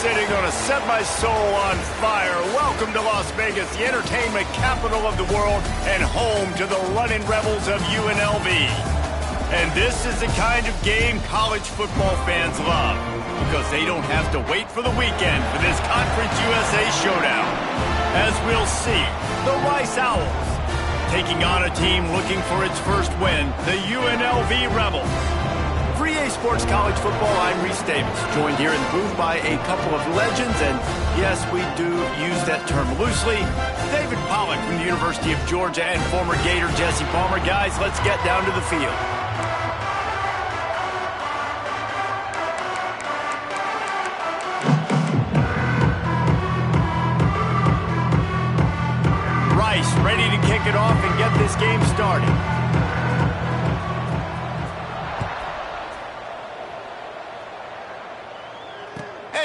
Sitting on a set my soul on fire. Welcome to Las Vegas, the entertainment capital of the world and home to the running rebels of UNLV. And this is the kind of game college football fans love because they don't have to wait for the weekend for this Conference USA showdown. As we'll see, the Rice Owls taking on a team looking for its first win, the UNLV Rebels. For EA Sports College Football, I'm Reese Davis, joined here in the booth by a couple of legends, and yes, we do use that term loosely. David Pollack from the University of Georgia and former Gator Jesse Palmer. Guys, let's get down to the field. Rice ready to kick it off and get this game started.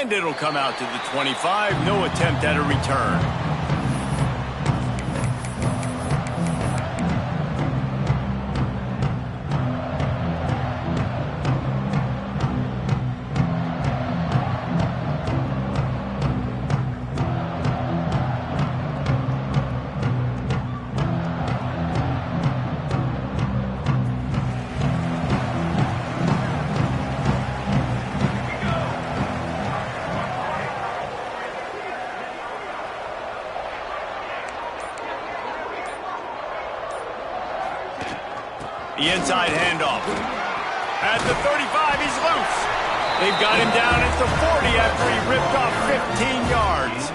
And it'll come out to the 25. No attempt at a return. The inside handoff. At the 35, he's loose. They've got him down at the 40 after he ripped off 15 yards.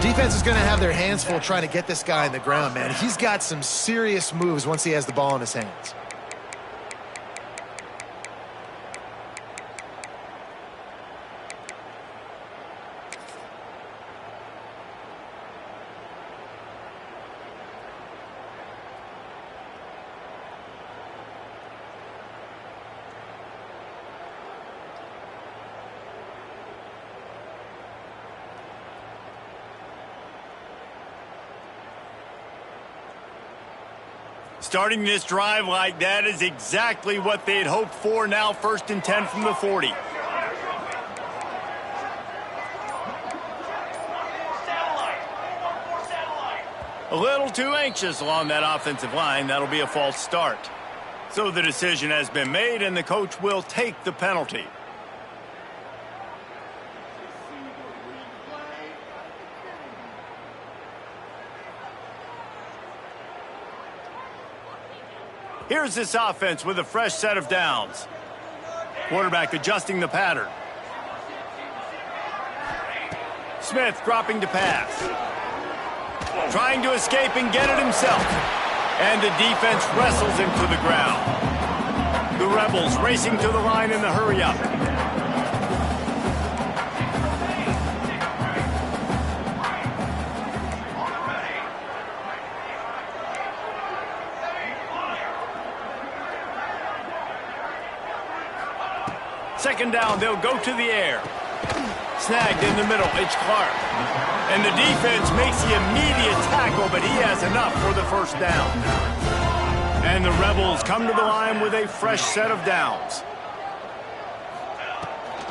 Defense is going to have their hands full trying to get this guy on the ground, man. He's got some serious moves once he has the ball in his hands. Starting this drive like that is exactly what they'd hoped for. Now 1st and 10 from the 40. A little too anxious along that offensive line. That'll be a false start. So the decision has been made, and the coach will take the penalty. Here's this offense with a fresh set of downs. Quarterback adjusting the pattern. Smith dropping to pass. Trying to escape and get it himself. And the defense wrestles him to the ground. The Rebels racing to the line in the hurry-up. Second down, they'll go to the air. Snagged in the middle, it's Clark. And the defense makes the immediate tackle, but he has enough for the first down. And the Rebels come to the line with a fresh set of downs.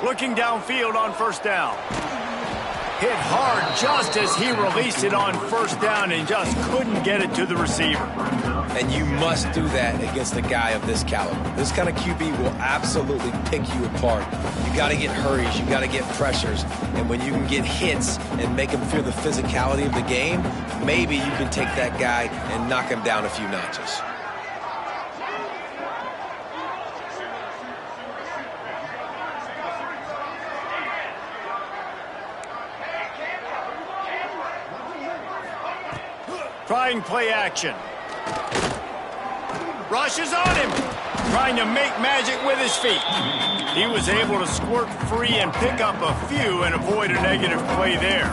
Looking downfield on first down. Hit hard just as he released it on first down and just couldn't get it to the receiver. And you must do that against a guy of this caliber. This kind of QB will absolutely pick you apart. You got to get hurries, you got to get pressures, and when you can get hits and make him feel the physicality of the game, maybe you can take that guy and knock him down a few notches. Trying play action. Rushes on him. Trying to make magic with his feet. He was able to squirt free and pick up a few and avoid a negative play there.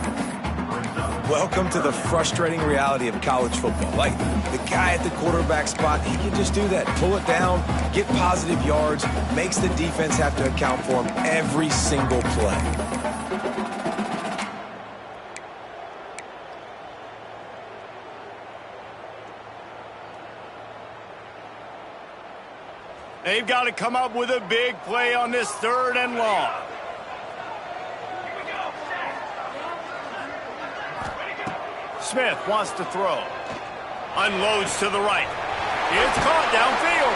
Welcome to the frustrating reality of college football. Like, the guy at the quarterback spot, he can just do that. Pull it down, get positive yards, makes the defense have to account for him every single play. They've got to come up with a big play on this 3rd and long. Smith wants to throw. Unloads to the right. It's caught downfield.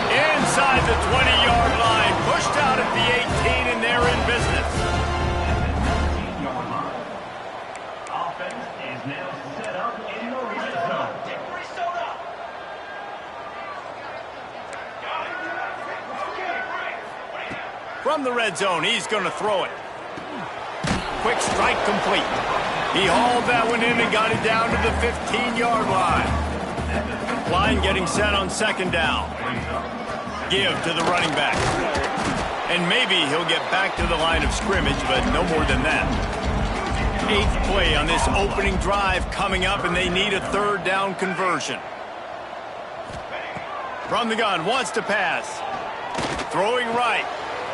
Inside the 20-yard line. Pushed out at the 18, and they're in business. Offense is now set up in the red zone. From the red zone, he's going to throw it. Quick strike complete. He hauled that one in and got it down to the 15-yard line. Line getting set on 2nd down. Give to the running back. And maybe he'll get back to the line of scrimmage, but no more than that. 8th play on this opening drive coming up, and they need a 3rd down conversion. From the gun, wants to pass. Throwing right.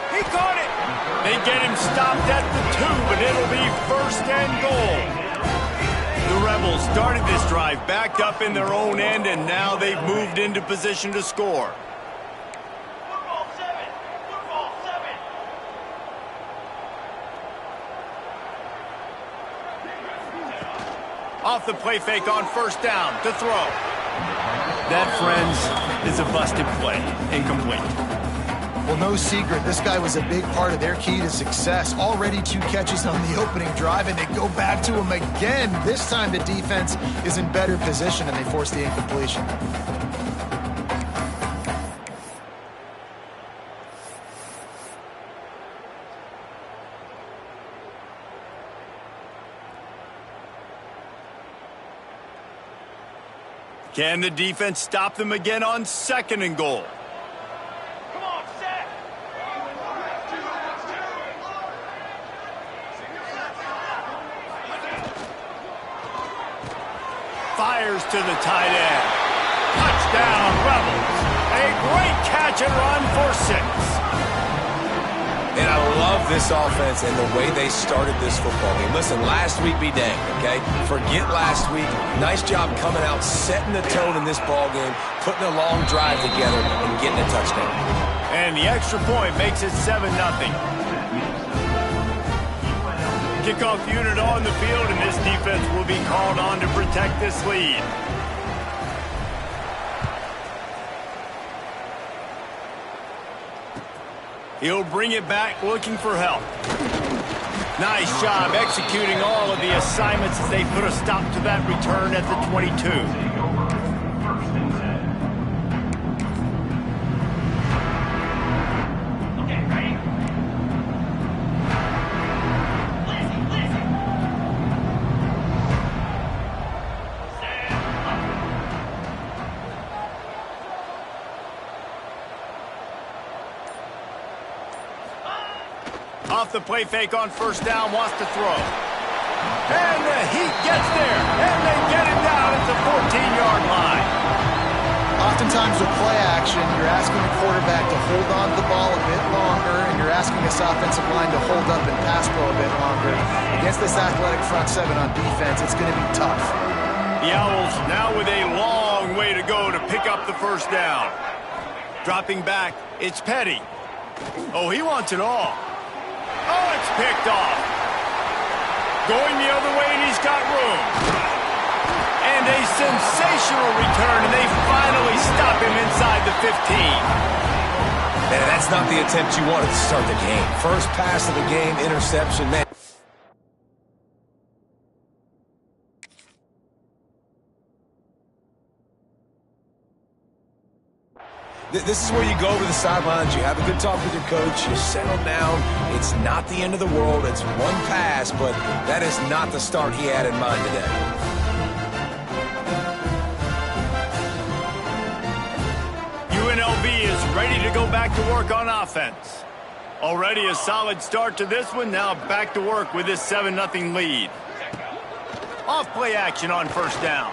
He caught it. They get him stopped at the 2, but it'll be 1st and goal. The Rebels started this drive backed up in their own end, and now they've moved into position to score. Football 7. Off the play fake on 1st down to throw. That, friends, is a busted play. Incomplete. Well, no secret, this guy was a big part of their key to success. Already 2 catches on the opening drive, and they go back to him again. This time the defense is in better position, and they force the incompletion. Can the defense stop them again on 2nd and goal? Fires to the tight end. Touchdown, Rebels. A great catch and run for 6. And I love this offense and the way they started this football game. Listen, last week be danged, okay? Forget last week. Nice job coming out, setting the tone in this ball game, putting a long drive together, and getting a touchdown. And the extra point makes it 7-0. Kickoff unit on the field, and this defense will be called on to protect this lead. He'll bring it back looking for help. Nice job executing all of the assignments as they put a stop to that return at the 22. Off the play fake on 1st down, wants to throw. And the heat gets there, and they get it down at the 14-yard line. Oftentimes with play action, you're asking the quarterback to hold on to the ball a bit longer, and you're asking this offensive line to hold up and pass pro a bit longer. against this athletic front seven on defense, it's going to be tough. The Owls now with a long way to go to pick up the first down. Dropping back, it's Petty. Oh, he wants it all. Oh, it's picked off. Going the other way, and he's got room. And a sensational return, and they finally stop him inside the 15. Man, that's not the attempt you wanted to start the game. First pass of the game, interception, man. This is where you go over the sidelines, you have a good talk with your coach, you settle down. It's not the end of the world, it's one pass, but that is not the start he had in mind today. UNLV is ready to go back to work on offense. Already a solid start to this one, now back to work with this 7-0 lead. Off play action on first down.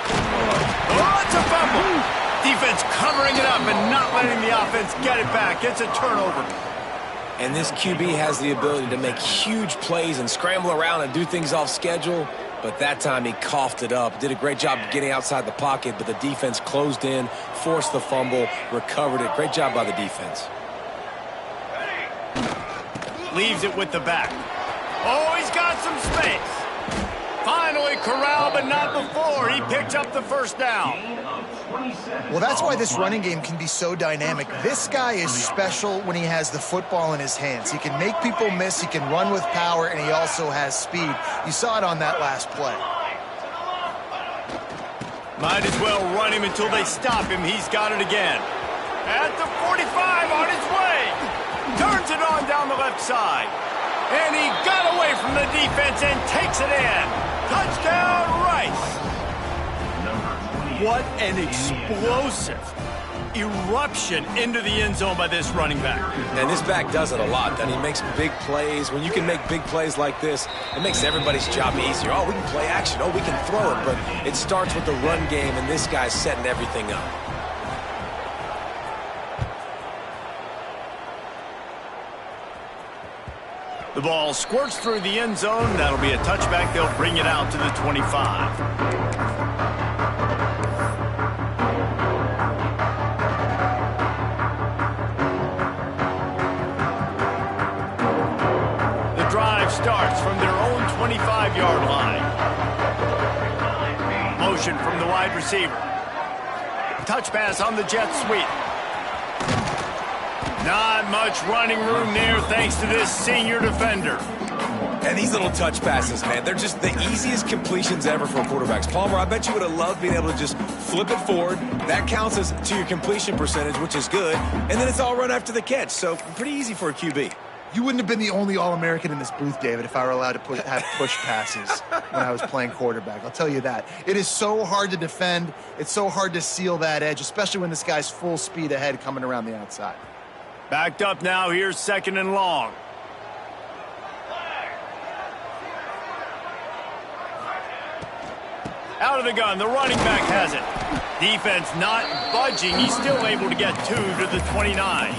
Oh, it's a fumble! Defense covering it up and not letting the offense get it back. It's a turnover. And this QB has the ability to make huge plays and scramble around and do things off schedule. But that time he coughed it up. Did a great job of getting outside the pocket, but the defense closed in, forced the fumble, recovered it. Great job by the defense. Leaves it with the back. Oh, he's got some space. Finally corralled, but not before. He picked up the first down. Well, that's why this running game can be so dynamic. This guy is special when he has the football in his hands. He can make people miss, he can run with power, and he also has speed. You saw it on that last play. Might as well run him until they stop him. He's got it again. At the 45, on his way. Turns it on down the left side. And he got away from the defense and takes it in. Touchdown, Rice. What an explosive eruption into the end zone by this running back. And this back does it a lot, doesn't he? Makes big plays. When you can make big plays like this, it makes everybody's job easier. Oh, we can play action. Oh, we can throw it. But it starts with the run game, and this guy's setting everything up. The ball squirts through the end zone. That'll be a touchback. They'll bring it out to the 25. Starts from their own 25-yard line. Motion from the wide receiver. Touch pass on the jet sweep. Not much running room there thanks to this senior defender. And these little touch passes, man, they're just the easiest completions ever for quarterbacks. Palmer, I bet you would have loved being able to just flip it forward. That counts as to your completion percentage, which is good. And then it's all run after the catch. So pretty easy for a QB. You wouldn't have been the only All-American in this booth, David, if I were allowed to have push passes when I was playing quarterback. I'll tell you that. It is so hard to defend. It's so hard to seal that edge, especially when this guy's full speed ahead coming around the outside. Backed up now. Here's 2nd and long. Out of the gun. The running back has it. Defense not budging. He's still able to get 2 to the 29.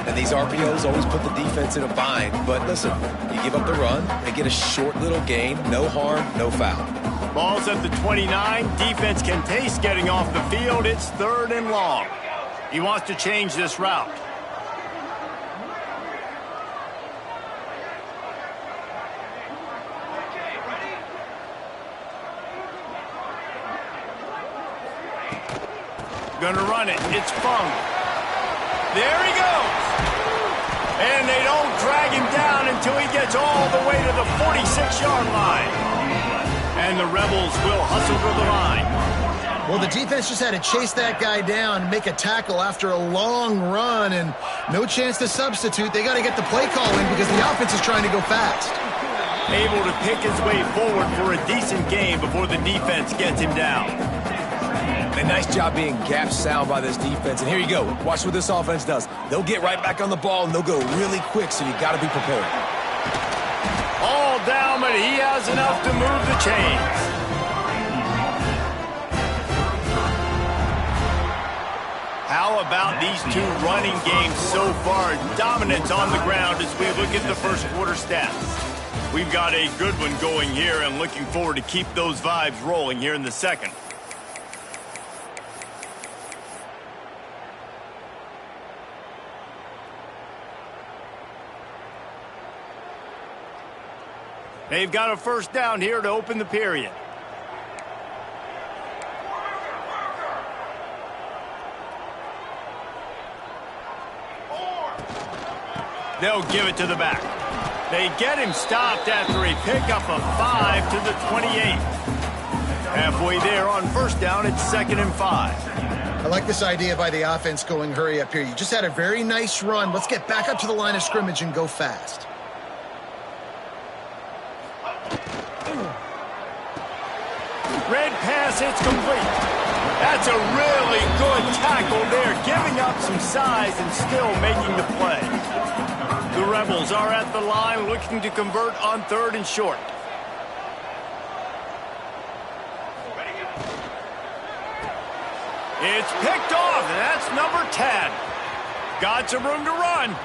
And these RPOs always put the defense in a bind. But listen, you give up the run, they get a short little gain, no harm, no foul. Ball's at the 29. Defense can taste getting off the field. It's 3rd and long. He wants to change this route. Gonna run it. It's Fung. There he goes. And they don't drag him down until he gets all the way to the 46-yard line. And the Rebels will hustle to the line. Well, the defense just had to chase that guy down, make a tackle after a long run, and no chance to substitute. They got to get the play call in because the offense is trying to go fast. Able to pick his way forward for a decent game before the defense gets him down. A nice job being gap sound by this defense. And here you go. Watch what this offense does. They'll get right back on the ball, and they'll go really quick, so you got to be prepared. All down, but he has enough to move the chains. How about these two running games so far? Dominance on the ground as we look at the first quarter stats. We've got a good one going here and looking forward to keep those vibes rolling here in the second. They've got a first down here to open the period. They'll give it to the back. They get him stopped after a pickup of 5 to the 28. Halfway there on first down, it's 2nd and 5. I like this idea by the offense going hurry up here. You just had a very nice run. Let's get back up to the line of scrimmage and go fast. Red pass, it's complete. That's a really good tackle there, giving up some size and still making the play. The Rebels are at the line looking to convert on 3rd and short. It's picked off, and that's number 10. Got some room to run.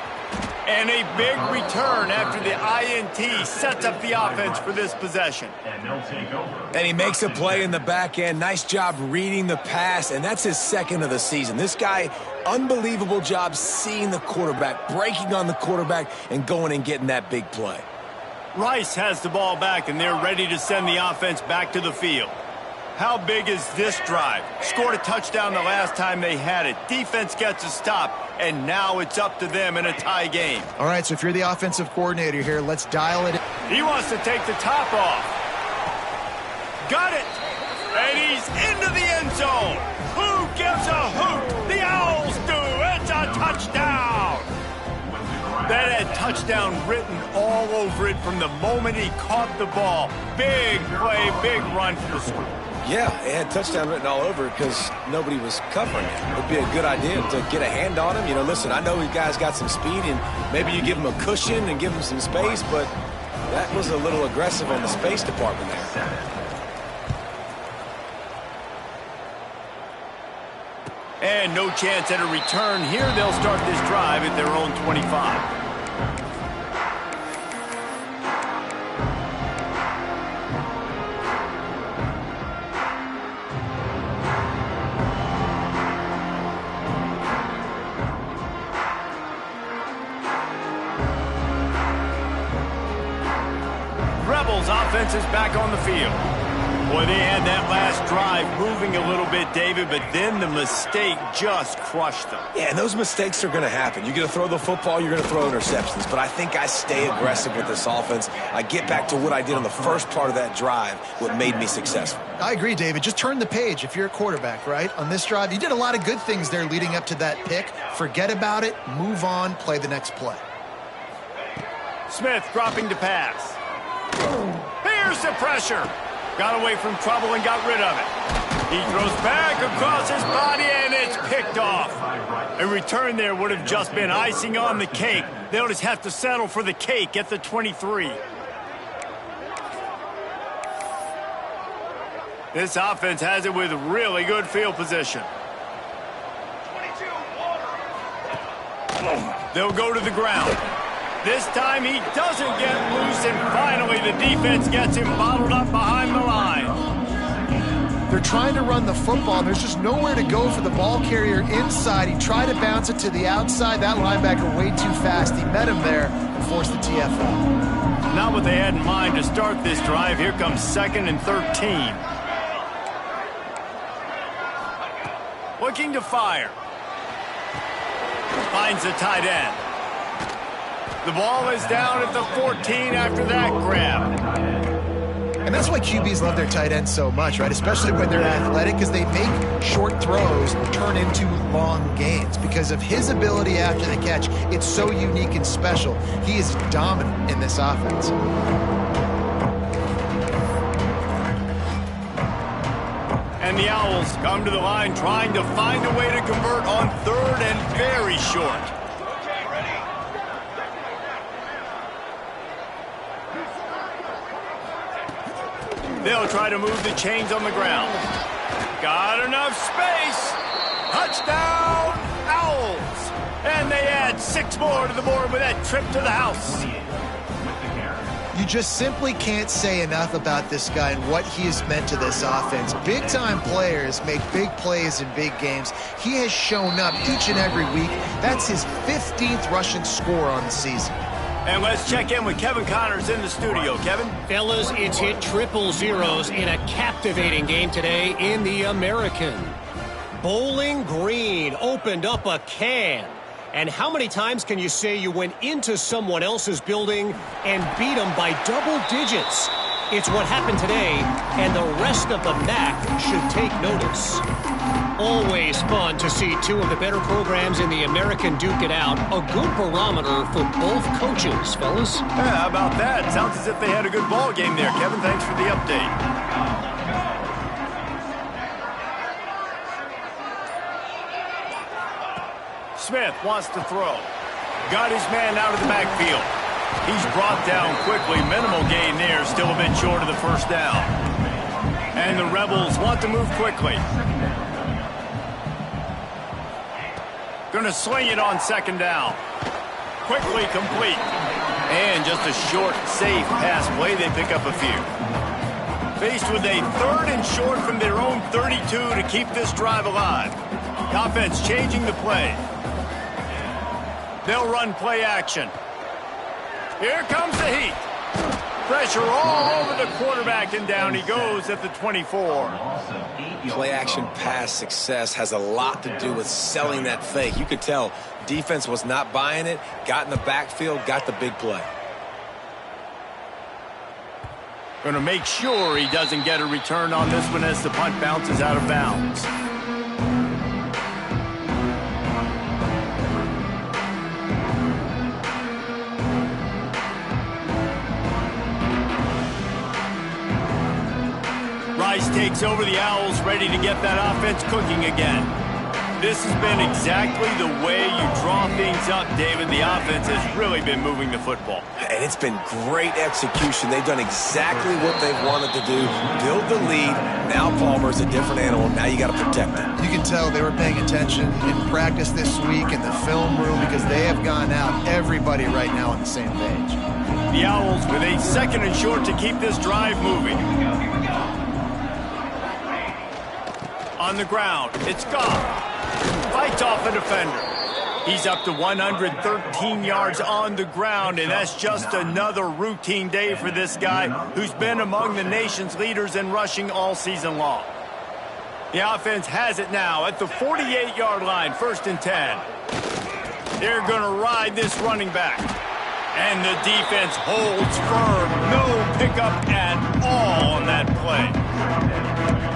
And a big return after the INT sets up the offense for this possession. And he makes a play in the back end. Nice job reading the pass, and that's his 2nd of the season. This guy, unbelievable job seeing the quarterback, breaking on the quarterback, and going and getting that big play. Rice has the ball back, and they're ready to send the offense back to the field. How big is this drive? Scored a touchdown the last time they had it. Defense gets a stop, and now it's up to them in a tie game. All right, so if you're the offensive coordinator here, let's dial it in. He wants to take the top off. Got it. And he's into the end zone. Who gives a hoot? The Owls do. It's a touchdown. That had touchdown written all over it from the moment he caught the ball. Big play, big run for the school. Yeah, it had touchdown written all over because nobody was covering it. It'd be a good idea to get a hand on him. You know, listen, I know you guys got some speed, and maybe you give him a cushion and give him some space, but that was a little aggressive on the space department there. And no chance at a return here. They'll start this drive at their own 25. Rebels offense is back on the field. Boy, they had that last drive moving a little bit, David, but then the mistake just crushed them. Yeah, and those mistakes are going to happen. You're going to throw the football, you're going to throw interceptions, but I think I stay aggressive with this offense. I get back to what I did on the first part of that drive, what made me successful. I agree, David. Just turn the page if you're a quarterback, right? On this drive, you did a lot of good things there leading up to that pick. Forget about it, move on, play the next play. Smith dropping to pass. Here's the pressure. Got away from trouble and got rid of it. He throws back across his body, and it's picked off. A return there would have just been icing on the cake. They'll just have to settle for the cake at the 23. This offense has it with really good field position. They'll go to the ground. This time he doesn't get loose, and finally the defense gets him bottled up behind the line. They're trying to run the football. There's just nowhere to go for the ball carrier inside. He tried to bounce it to the outside. That linebacker way too fast. He met him there and forced the TFL. Not what they had in mind to start this drive. Here comes 2nd and 13. Looking to fire. Finds the tight end. The ball is down at the 14 after that grab. And that's why QBs love their tight ends so much, right? Especially when they're athletic, because they make short throws turn into long gains. Because of his ability after the catch, it's so unique and special. He is dominant in this offense. And the Owls come to the line trying to find a way to convert on 3rd and very short. They'll try to move the chains on the ground. Got enough space. Touchdown, Owls! And they add 6 more to the board with that trip to the house. You just simply can't say enough about this guy and what he has meant to this offense. Big-time players make big plays in big games. He has shown up each and every week. That's his 15th rushing score on the season. And let's check in with Kevin Connors in the studio. Kevin? Fellas, it's hit triple zeros in a captivating game today in the American. Bowling Green opened up a can. And how many times can you say you went into someone else's building and beat them by double digits? It's what happened today, and the rest of the MAC should take notice. Always fun to see 2 of the better programs in the American duke it out. A good barometer for both coaches, fellas. Yeah, how about that? Sounds as if they had a good ball game there, Kevin. Thanks for the update. Smith wants to throw. Got his man out of the backfield. He's brought down quickly. Minimal gain there. Still a bit short of the first down. And the Rebels want to move quickly. Going to sling it on second down. Quickly complete. And just a short, safe pass play. They pick up a few. Faced with a 3rd and short from their own 32 to keep this drive alive. The offense changing the play. They'll run play action. Here comes the heat. Pressure all over the quarterback, and down he goes at the 24. Play action pass success has a lot to do with selling that fake. You could tell defense was not buying it, got in the backfield, got the big play. Going to make sure he doesn't get a return on this one as the punt bounces out of bounds. Rice takes over the Owls, ready to get that offense cooking again. This has been exactly the way you draw things up, David. The offense has really been moving the football. And it's been great execution. They've done exactly what they've wanted to do. Build the lead. Now Palmer's a different animal. Now you got to protect it. You can tell they were paying attention in practice this week in the film room because they have gone out, everybody right now on the same page. The Owls with a 2nd and short to keep this drive moving. On the ground, it's Goff. Fights off the defender. He's up to 113 yards on the ground, and that's just another routine day for this guy who's been among the nation's leaders in rushing all season long. The offense has it now at the 48-yard line, 1st and 10. They're going to ride this running back. And the defense holds firm. No pickup at all on that play.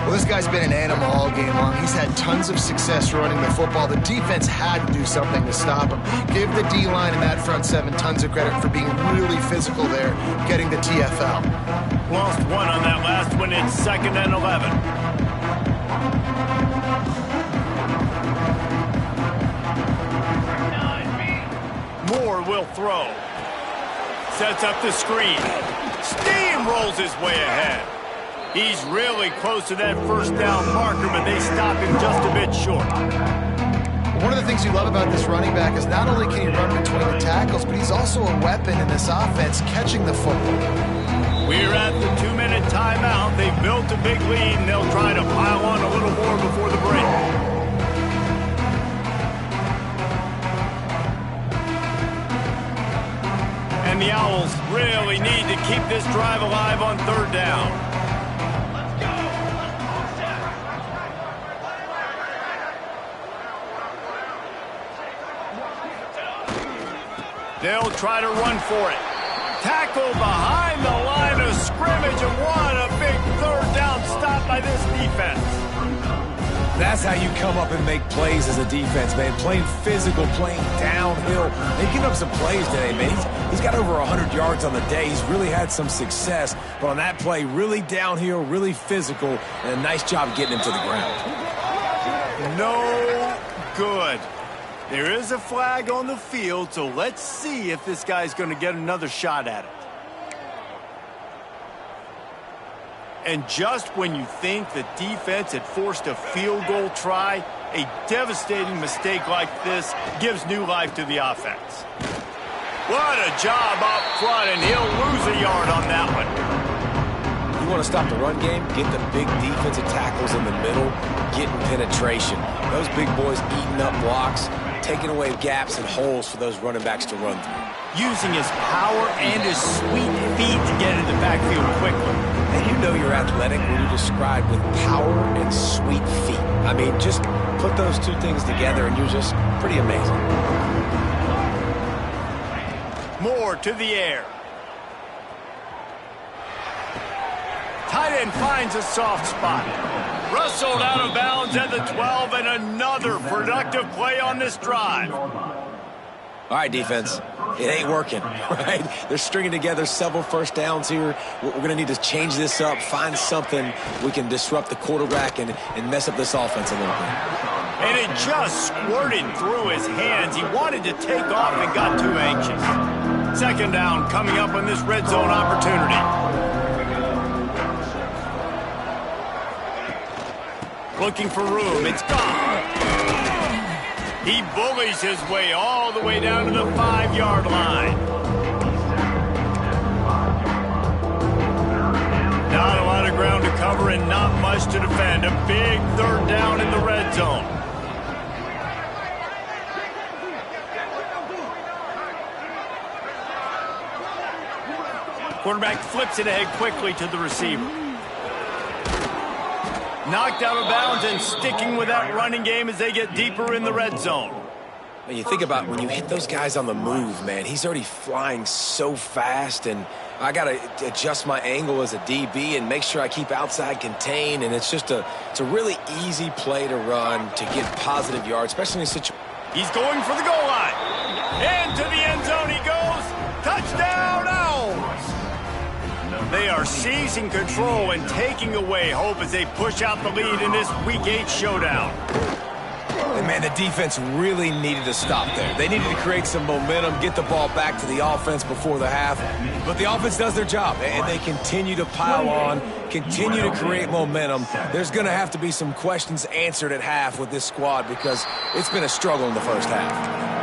Well, this guy's been an animal all game long. He's had tons of success running the football. The defense had to do something to stop him. Give the D-line and that front 7 tons of credit for being really physical there, getting the TFL. Lost 1 on that last one. It's 2nd and 11. Moore will throw. Sets up the screen. Steamrolls his way ahead. He's really close to that first down marker, but they stop him just a bit short. One of the things you love about this running back is not only can he run between the tackles, but he's also a weapon in this offense, catching the football. We're at the 2-minute timeout. They've built a big lead, and they'll try to pile on a little more before the break. And the Owls really need to keep this drive alive on 3rd down. They'll try to run for it. Tackle behind the line of scrimmage, and what a big 3rd down stop by this defense. That's how you come up and make plays as a defense, man. Playing physical, playing downhill. They give up some plays today, man. He's got over 100 yards on the day. He's really had some success. But on that play, really downhill, really physical, and a nice job getting him to the ground. No good. There is a flag on the field, so let's see if this guy's going to get another shot at it. And just when you think the defense had forced a field goal try, A devastating mistake like this gives new life to the offense. What a job up front, and he'll lose a yard on that one. You want to stop the run game? Get the big defensive tackles in the middle, getting penetration. Those big boys eating up blocks, taking away gaps and holes for those running backs to run through. Using his power and his sweet feet to get in the backfield quickly. And you know you're athletic when you're described with power and sweet feet. I mean, just put those two things together and you're just pretty amazing. More to the air. Tight end finds a soft spot. Rustled out of bounds at the 12, and another productive play on this drive. All right, defense. It ain't working, right? They're stringing together several first downs here. We're going to need to change this up, find something we can disrupt the quarterback and mess up this offense a little bit. And it just squirted through his hands. He wanted to take off and got too anxious. Second down coming up on this red zone opportunity. Looking for room. It's gone. He bullies his way all the way down to the 5-yard line. Not a lot of ground to cover and not much to defend. A big third down in the red zone. Quarterback flips it ahead quickly to the receiver. Knocked out of bounds and sticking with that running game as they get deeper in the red zone. And you think about when you hit those guys on the move, man, he's already flying so fast, and I got to adjust my angle as a DB and make sure I keep outside contained, and it's just it's a really easy play to run to get positive yards, especially in a situation. He's going for the goal line. Into the end zone he goes. Touchdown, Owls! They are seizing control and taking away hope as they push out the lead in this Week 8 showdown. And man, the defense really needed to stop there. They needed to create some momentum, get the ball back to the offense before the half. But the offense does their job, and they continue to pile on, continue to create momentum. There's going to have to be some questions answered at half with this squad because it's been a struggle in the first half.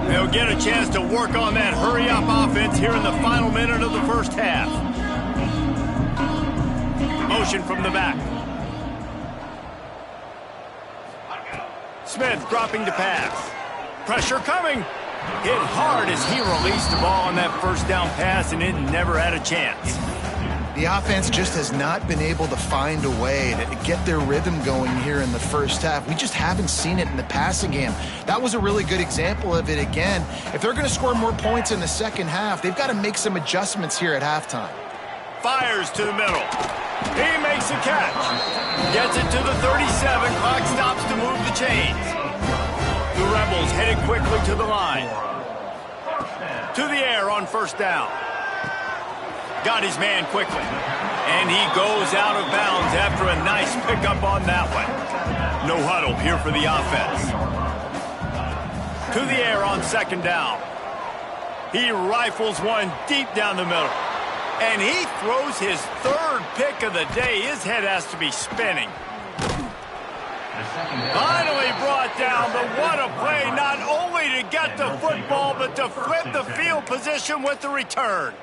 They'll get a chance to work on that hurry-up offense here in the final minute of the first half. Motion from the back. Smith dropping to pass. Pressure coming. Hit hard as he released the ball on that first down pass, and it never had a chance. The offense just has not been able to find a way to get their rhythm going here in the first half. We just haven't seen it in the passing game. That was a really good example of it again. If they're going to score more points in the second half, they've got to make some adjustments here at halftime. Fires to the middle. He makes a catch. Gets it to the 37. Clock stops to move the chains. The Rebels headed quickly to the line. To the air on first down. Got his man quickly. And he goes out of bounds after a nice pickup on that one. No huddle here for the offense. To the air on second down. He rifles one deep down the middle. And he throws his third pick of the day. His head has to be spinning. Finally brought down, but what a play, not only to get the football, but to flip the field position with the return.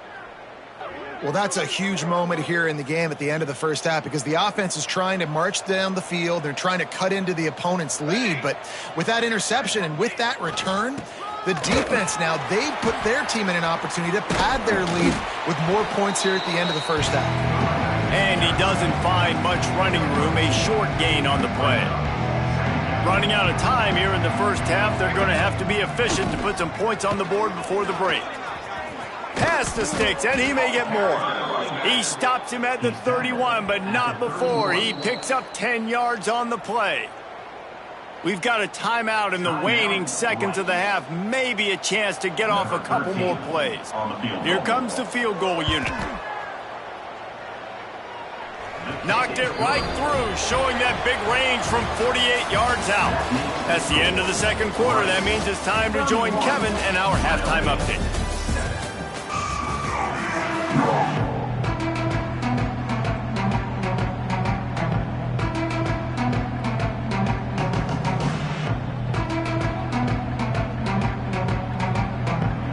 Well, that's a huge moment here in the game at the end of the first half because the offense is trying to march down the field. They're trying to cut into the opponent's lead, but with that interception and with that return, the defense now, they've put their team in an opportunity to pad their lead with more points here at the end of the first half. And he doesn't find much running room, a short gain on the play. Running out of time here in the first half, they're going to have to be efficient to put some points on the board before the break. Pass to Sticks, and he may get more. He stops him at the 31, but not before. He picks up 10 yards on the play. We've got a timeout in the waning seconds of the half. Maybe a chance to get off a couple more plays. Here comes the field goal unit. Knocked it right through, showing that big range from 48 yards out. That's the end of the second quarter. That means it's time to join Kevin and our halftime update.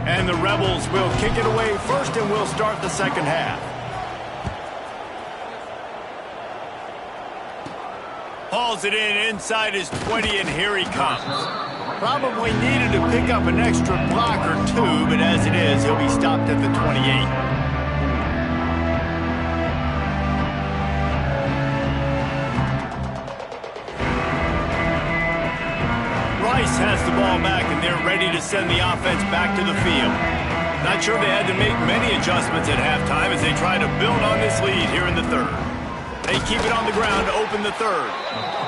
And the Rebels will kick it away first, and we'll start the second half. Hauls it in inside his 20, and here he comes. Probably needed to pick up an extra block or two, but as it is, he'll be stopped at the 28. Rice has the ball back, and they're ready to send the offense back to the field. Not sure they had to make many adjustments at halftime as they try to build on this lead here in the third. They keep it on the ground to open the third.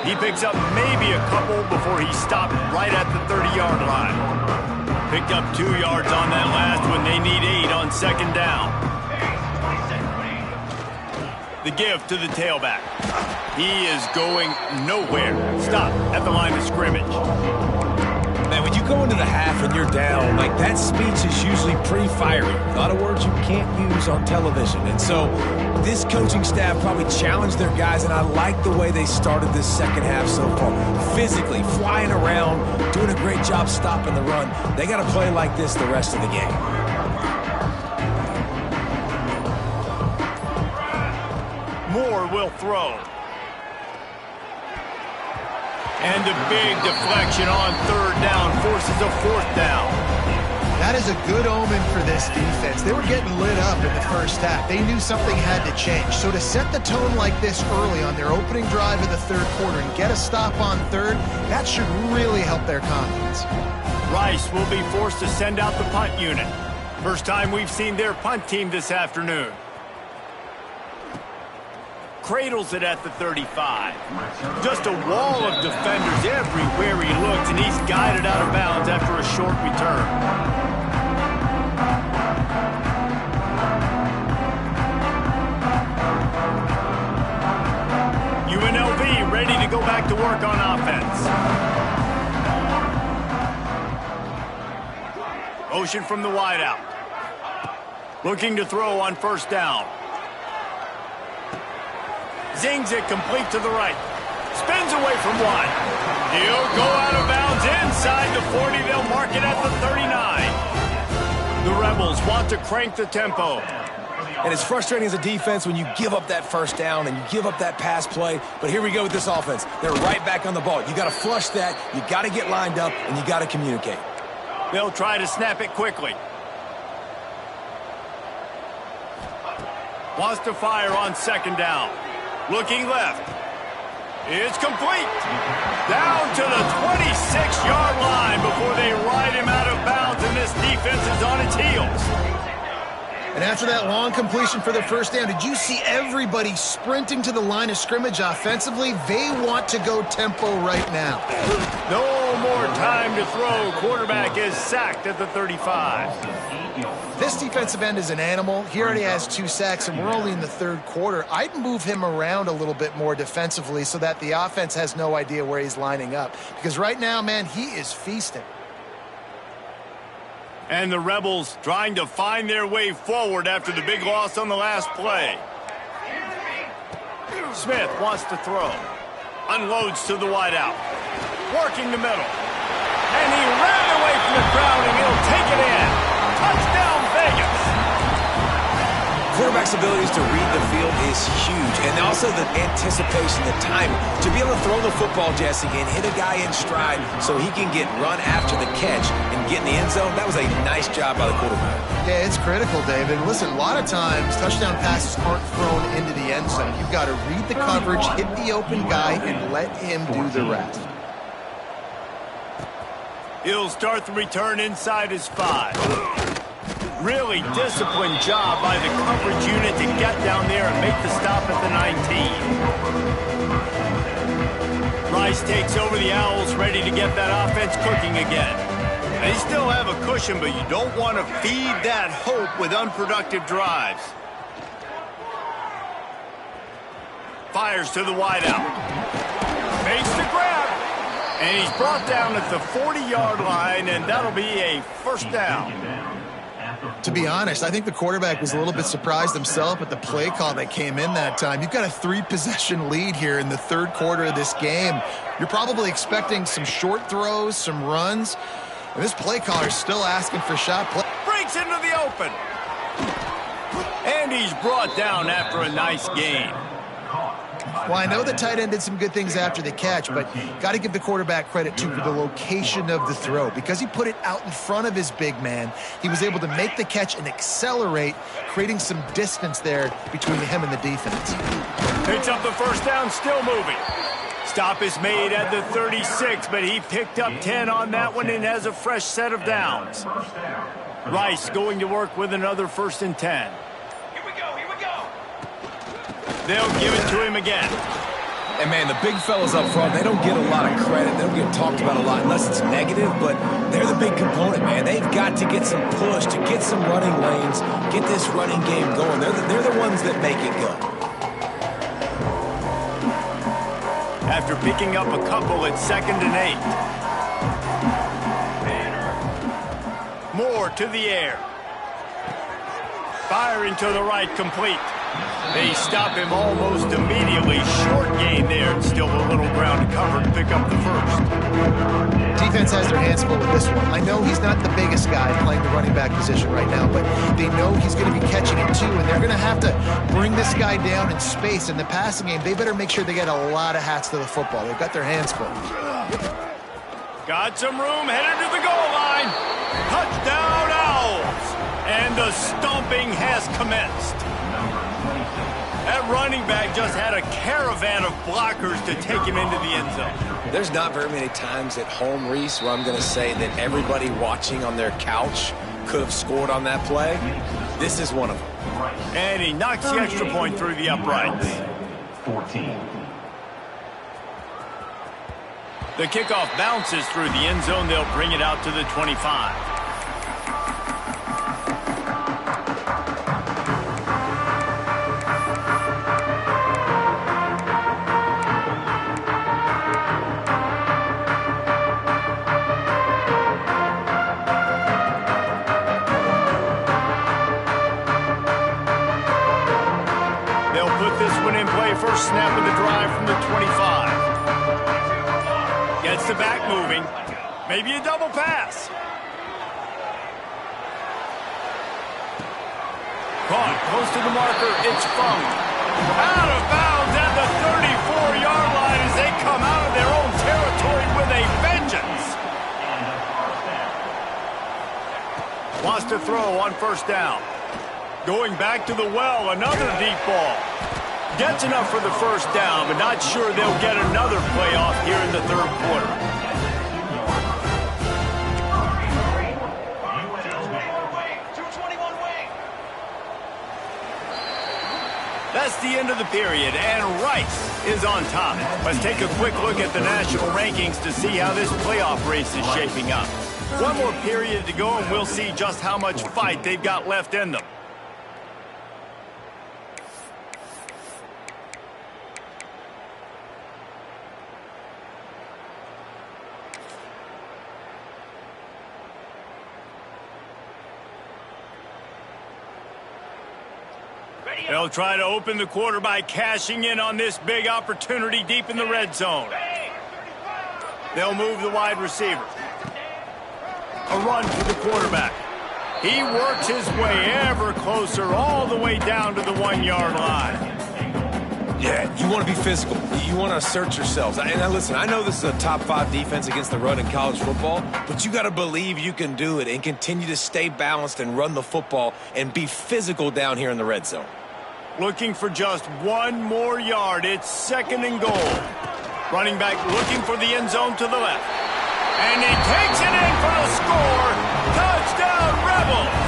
He picks up maybe a couple before he stopped right at the 30-yard line. Picked up 2 yards on that last one. They need 8 on second down. The give to the tailback. He is going nowhere. Stop at the line of scrimmage. Man, when you go into the half and you're down, like that speech is usually pretty fiery. A lot of words you can't use on television. And so this coaching staff probably challenged their guys, and I like the way they started this second half so far. Physically, flying around, doing a great job stopping the run. They got to play like this the rest of the game. Moore will throw. And a big deflection on third down forces a fourth down. That is a good omen for this defense. They were getting lit up in the first half. They knew something had to change. So to set the tone like this early on their opening drive of the third quarter and get a stop on third, that should really help their confidence. Rice will be forced to send out the punt unit. First time we've seen their punt team this afternoon. Cradles it at the 35. Just a wall of defenders everywhere he looks, and he's guided out of bounds after a short return. UNLV ready to go back to work on offense. Motion from the wideout. Looking to throw on first down. Zings it complete to the right. Spins away from one. He'll go out of bounds inside the 40. They'll mark it at the 39. The Rebels want to crank the tempo. And it's frustrating as a defense when you give up that first down and you give up that pass play. But here we go with this offense. They're right back on the ball. You got to flush that. You got to get lined up, and you got to communicate. They'll try to snap it quickly. Wants to fire on second down. Looking left. It's complete. Down to the 26-yard line before they ride him out of bounds, and this defense is on its heels. And after that long completion for their first down, did you see everybody sprinting to the line of scrimmage offensively? They want to go tempo right now. No more time to throw. Quarterback is sacked at the 35. This defensive end is an animal. He already has 2 sacks, and we're only in the third quarter. I'd move him around a little bit more defensively so that the offense has no idea where he's lining up. Because right now, man, he is feasting. And the Rebels trying to find their way forward after the big loss on the last play. Smith wants to throw. Unloads to the wideout. Working the middle. And he ran away from the crowd, and he'll take it in. Touchdown, Vegas. Quarterback's abilities to read the field is huge, and also the anticipation, the timing. To be able to throw the football, Jesse, and hit a guy in stride so he can get run after the catch and get in the end zone, that was a nice job by the quarterback. Yeah, it's critical, David. Listen, a lot of times touchdown passes aren't thrown into the end zone. You've got to read the coverage, hit the open guy, and let him do the rest. He'll start the return inside his 5. Really disciplined job by the coverage unit to get down there and make the stop at the 19. Rice takes over the Owls, ready to get that offense cooking again. They still have a cushion, but you don't want to feed that hope with unproductive drives. Fires to the wideout. Makes the grab. And he's brought down at the 40-yard line, and that'll be a first down. To be honest, I think the quarterback was a little bit surprised himself at the play call that came in that time. You've got a 3-possession lead here in the third quarter of this game. You're probably expecting some short throws, some runs, and this play caller's still asking for shot play. Breaks into the open. And he's brought down after a nice gain. Well, I know the tight end did some good things after the catch, but got to give the quarterback credit, too, for the location of the throw. Because he put it out in front of his big man, he was able to make the catch and accelerate, creating some distance there between him and the defense. Picks up the first down, still moving. Stop is made at the 36, but he picked up 10 on that one and has a fresh set of downs. Rice going to work with another 1st and 10. They'll give it to him again. And, man, the big fellas up front, they don't get a lot of credit. They don't get talked about a lot unless it's negative, but they're the big component, man. They've got to get some push, to get some running lanes, get this running game going. They're the ones that make it go. After picking up a couple at 2nd and 8. Moore to the air. Firing to the right, complete. They stop him almost immediately. Short gain there, and still a little ground to cover to pick up the first. Defense has their hands full with this one. I know he's not the biggest guy playing the running back position right now, but they know he's going to be catching it too, and they're going to have to bring this guy down in space. In the passing game, they better make sure they get a lot of hats to the football. They've got their hands full. Got some room, headed to the goal line. Touchdown, Owls! And the stomping has commenced. That running back just had a caravan of blockers to take him into the end zone. There's not very many times at home, Reese, where I'm going to say that everybody watching on their couch could have scored on that play. This is one of them. And he knocks the extra point through the uprights. 14. The kickoff bounces through the end zone. They'll bring it out to the 25. First snap of the drive from the 25. Gets the back moving. Maybe a double pass. Caught close to the marker. It's Funk. Out of bounds at the 34-yard line as they come out of their own territory with a vengeance. Wants to throw on first down. Going back to the well, another deep ball. Gets enough for the first down, but not sure they'll get another playoff here in the third quarter. That's the end of the period, and Rice is on top. Let's take a quick look at the national rankings to see how this playoff race is shaping up. One more period to go, and we'll see just how much fight they've got left in them. They'll try to open the quarter by cashing in on this big opportunity deep in the red zone. They'll move the wide receiver. A run for the quarterback. He works his way ever closer all the way down to the 1-yard line. Yeah, you want to be physical. You want to assert yourselves. And listen, I know this is a top 5 defense against the run in college football, but you got to believe you can do it and continue to stay balanced and run the football and be physical down here in the red zone. Looking for just one more yard. It's 2nd and goal. Running back looking for the end zone to the left. And he takes it in for the score. Touchdown, Rebels!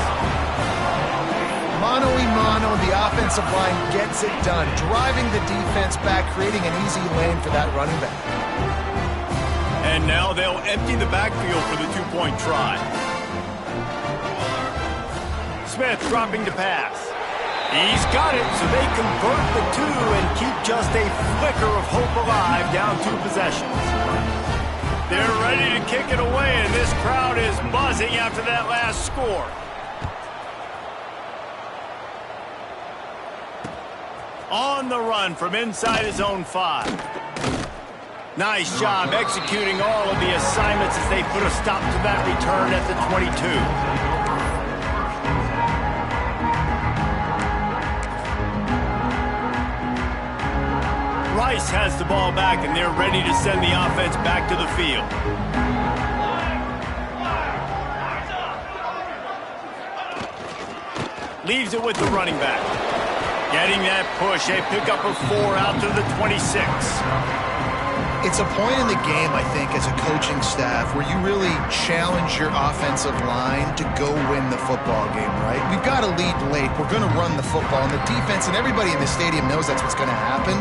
Mano-a-mano, the offensive line gets it done, driving the defense back, creating an easy lane for that running back. And now they'll empty the backfield for the 2-point try. Smith dropping to pass. He's got it, so they convert the two and keep just a flicker of hope alive down 2 possessions. They're ready to kick it away, and this crowd is buzzing after that last score. On the run from inside his own 5. Nice job executing all of the assignments as they put a stop to that return at the 22. Rice has the ball back, and they're ready to send the offense back to the field. Leaves it with the running back. Getting that push, a pickup of 4 out to the 26. It's a point in the game, I think, as a coaching staff where you really challenge your offensive line to go win the football game, right? We've got to lead late. We're going to run the football, and the defense and everybody in the stadium knows that's what's going to happen.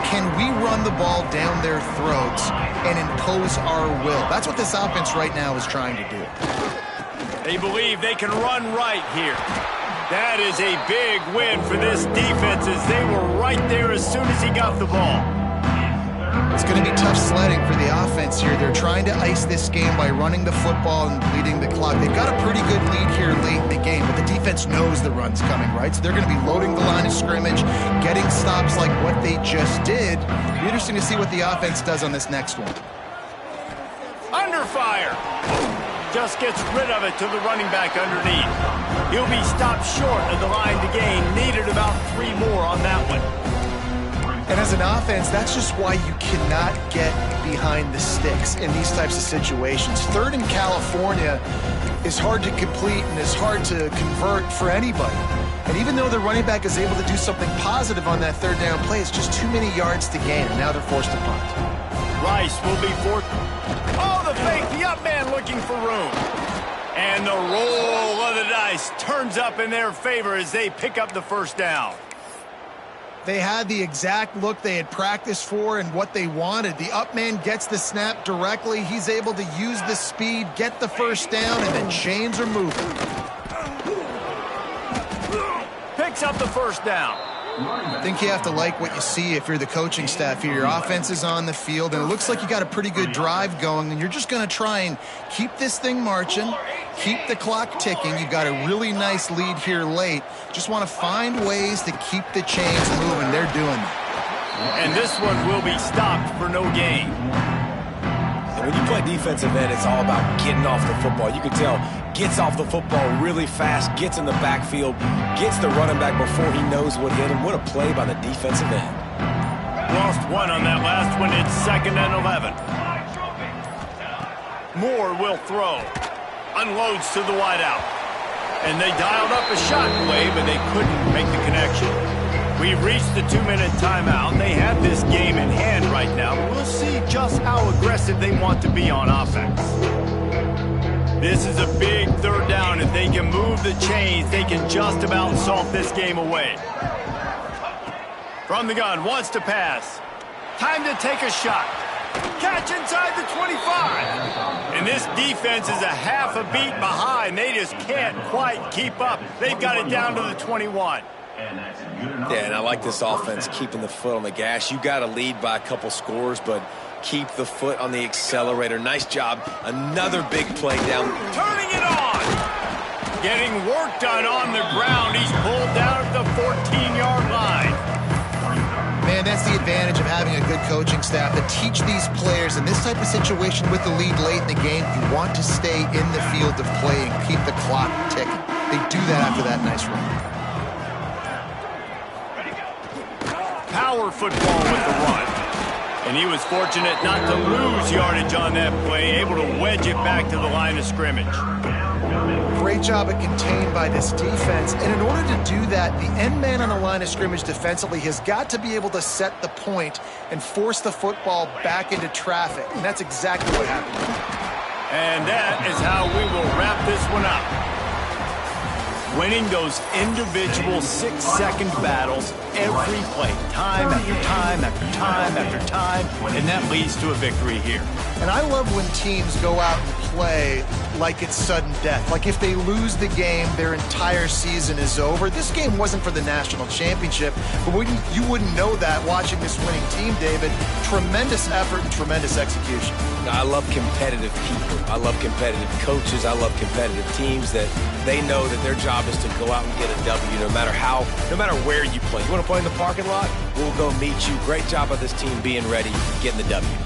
Can we run the ball down their throats and impose our will? That's what this offense right now is trying to do. They believe they can run right here. That is a big win for this defense as they were right there as soon as he got the ball. It's going to be tough sledding for the offense here. They're trying to ice this game by running the football and bleeding the clock. They've got a pretty good lead here late in the game, but the defense knows the run's coming, right? So they're going to be loading the line of scrimmage, getting stops like what they just did. It'll be interesting to see what the offense does on this next one. Under fire. Just gets rid of it to the running back underneath. He'll be stopped short of the line to gain. Needed about 3 more on that one. And as an offense, that's just why you cannot get behind the sticks in these types of situations. 3rd in California is hard to complete and is hard to convert for anybody. And even though the running back is able to do something positive on that 3rd down play, it's just too many yards to gain, and now they're forced to punt. Rice will be forced. Oh, the fake, the up man looking for room. And the roll of the dice turns up in their favor as they pick up the 1st down. They had the exact look they had practiced for and what they wanted. The up man gets the snap directly. He's able to use the speed, get the 1st down, and the chains are moving. Picks up the 1st down. I think you have to like what you see if you're the coaching staff here. Your offense is on the field, and it looks like you got a pretty good drive going, and you're just going to try and keep this thing marching, keep the clock ticking. You've got a really nice lead here late. Just want to find ways to keep the chains moving. They're doing that. And this one will be stopped for no gain. And when you play defensive end, it's all about getting off the football. You can tell, gets off the football really fast, gets in the backfield, gets the running back before he knows what hit him. What a play by the defensive end. Lost 1 on that last one. It's 2nd and 11. Moore will throw. Unloads to the wideout. And they dialed up a shot play, but they couldn't make the connection. We've reached the 2-minute timeout. They have this game in hand right now. We'll see just how aggressive they want to be on offense. This is a big 3rd down. If they can move the chains, they can just about salt this game away. From the gun, wants to pass. Time to take a shot. Catch inside the 25. And this defense is a half a beat behind. They just can't quite keep up. They've got it down to the 21. Yeah, and I like this offense keeping the foot on the gas. You got to lead by a couple scores, but keep the foot on the accelerator. Nice job. Another big play down. Turning it on. Getting work done on the ground. He's pulled down at the 14-yard line. Man, that's the advantage of having a good coaching staff to teach these players in this type of situation with the lead late in the game. You want to stay in the field of play and keep the clock ticking. They do that after that nice run. Power football with the run. And he was fortunate not to lose yardage on that play, able to wedge it back to the line of scrimmage. Great job at contained by this defense. And in order to do that, the end man on the line of scrimmage defensively has got to be able to set the point and force the football back into traffic. And that's exactly what happened. And that is how we will wrap this one up. Winning those individual 6-second battles every play, time after time after time after time, and that leads to a victory here. And I love when teams go out and play like it's sudden death. Like if they lose the game, their entire season is over. This game wasn't for the national championship, but you wouldn't know that watching this winning team, David. Tremendous effort and tremendous execution. I love competitive people. I love competitive coaches. I love competitive teams that they know that their job is to go out and get a W no matter where you play. You want to play in the parking lot? We'll go meet you. Great job of this team being ready, getting the W.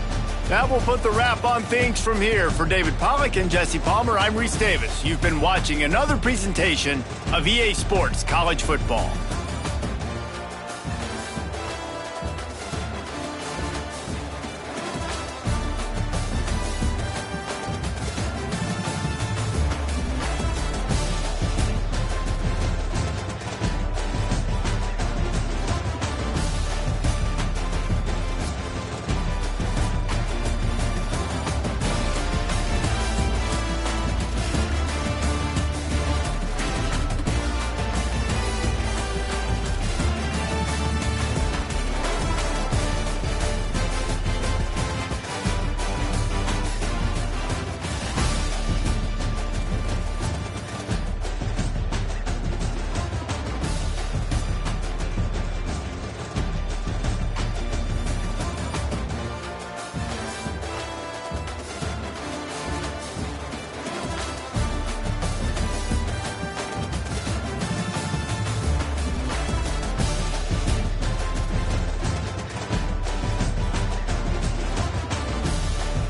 Now we'll put the wrap on things from here. For David Pollack and Jesse Palmer, I'm Reese Davis. You've been watching another presentation of EA Sports College Football.